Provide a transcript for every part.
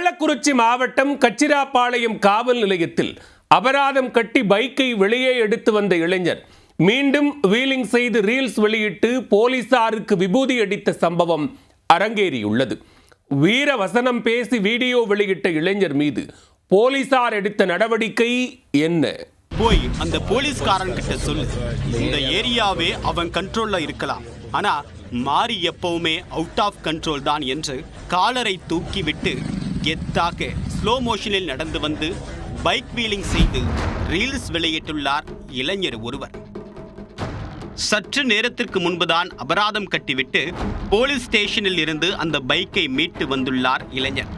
கள்ளக்குறிச்சி மாவட்டம் கச்சிராப்பாளையம் காவல் நிலையத்தில் அபராதம் கட்டி பைக்கை வெளியே எடுத்து வந்த இளைஞர் மீண்டும் வீலிங் செய்து ரீல்ஸ் வெளியிட்டு போலீசாருக்கு விபூதி அடித்த சம்பவம் அரங்கேறியுள்ளது. வீர வசனம் பேசி வீடியோ வெளியிட்ட இளைஞர் மீது போலீசார் எடுத்த நடவடிக்கை என்ன? போய் அந்த போலீஸ்காரன் கிட்ட சொல்லு, இந்த ஏரியாவே அவன் கண்ட்ரோல்ல இருக்கலாம், ஆனா மாறி எப்பவுமே அவுட் ஆஃப் கண்ட்ரோல் தான் என்று காலரை தூக்கிவிட்டு கெத்தாக ஸ்லோ மோஷனில் நடந்து வந்து பைக் வீலிங் செய்து ரீல்ஸ் வெளியிட்டுள்ளார் இளைஞர் ஒருவர். சற்று நேரத்திற்கு முன்புதான் அபராதம் கட்டிவிட்டு போலீஸ் ஸ்டேஷனில் இருந்து அந்த பைக்கை மீட்டு வந்துள்ளார் இளைஞர்.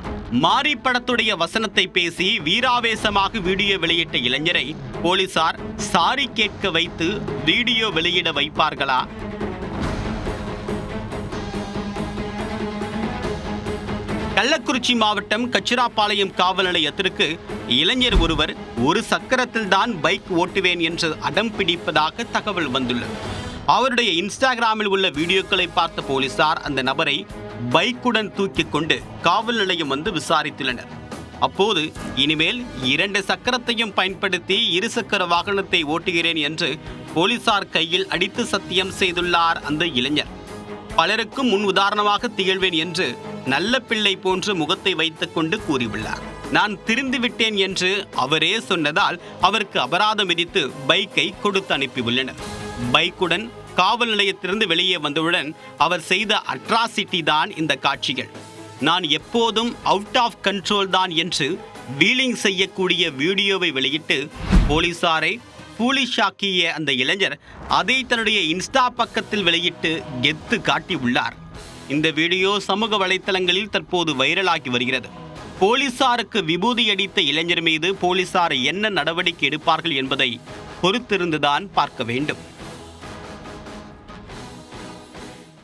மாரி படத்துடைய வசனத்தை பேசி வீராவேசமாக வீடியோ வெளியிட்ட இளைஞரை போலீசார் சாரி கேட்க வைத்து வீடியோ வெளியிட வைப்பார்களா? கள்ளக்குறிச்சி மாவட்டம் கச்சிராப்பாளையம் காவல் நிலையத்திற்கு இளைஞர் ஒருவர் ஒரு சக்கரத்தில் தான் பைக் ஓட்டுவேன் என்று அடம் பிடிப்பதாக தகவல் வந்துள்ளது. அவருடைய இன்ஸ்டாகிராமில் உள்ள வீடியோக்களை பார்த்த போலீசார் அந்த நபரை பைக்குடன் தூக்கி கொண்டு காவல் நிலையம் வந்து விசாரித்துள்ளனர். அப்போது இனிமேல் 2 சக்கரத்தையும் பயன்படுத்தி 2 சக்கர வாகனத்தை ஓட்டுகிறேன் என்று போலீசார் கையில் அடித்து சத்தியம் செய்துள்ளார் அந்த இளைஞர். பலருக்கும் முன் உதாரணமாக திகழ்வேன் என்று நல்ல பிள்ளை போன்று முகத்தை வைத்துக் கொண்டு கூறியுள்ளார். நான் திருந்து விட்டேன் என்று அவரே சொன்னதால் அவருக்கு அபராதம் விதித்து பைக்கை கொடுத்து அனுப்பியுள்ளனர். பைக்குடன் காவல் நிலையத்திலிருந்து வெளியே வந்தவுடன் அவர் செய்த அட்ராசிட்டி தான் இந்த காட்சிகள். நான் எப்போதும் அவுட் ஆஃப் கண்ட்ரோல் தான் என்று வீலிங் செய்யக்கூடிய வீடியோவை வெளியிட்டு போலீசாரை பூலிஷாக்கிய அந்த இளைஞர் அதை தன்னுடைய இன்ஸ்டா பக்கத்தில் வெளியிட்டு கெத்து காட்டியுள்ளார். இந்த வீடியோ சமூக வலைத்தளங்களில் தற்போது வைரலாகி வருகிறது. போலீசாருக்கு விபூதி அடித்த இளைஞர் மீது போலீசார் என்ன நடவடிக்கை எடுப்பார்கள் என்பதை பொறுத்திருந்துதான் பார்க்க வேண்டும்.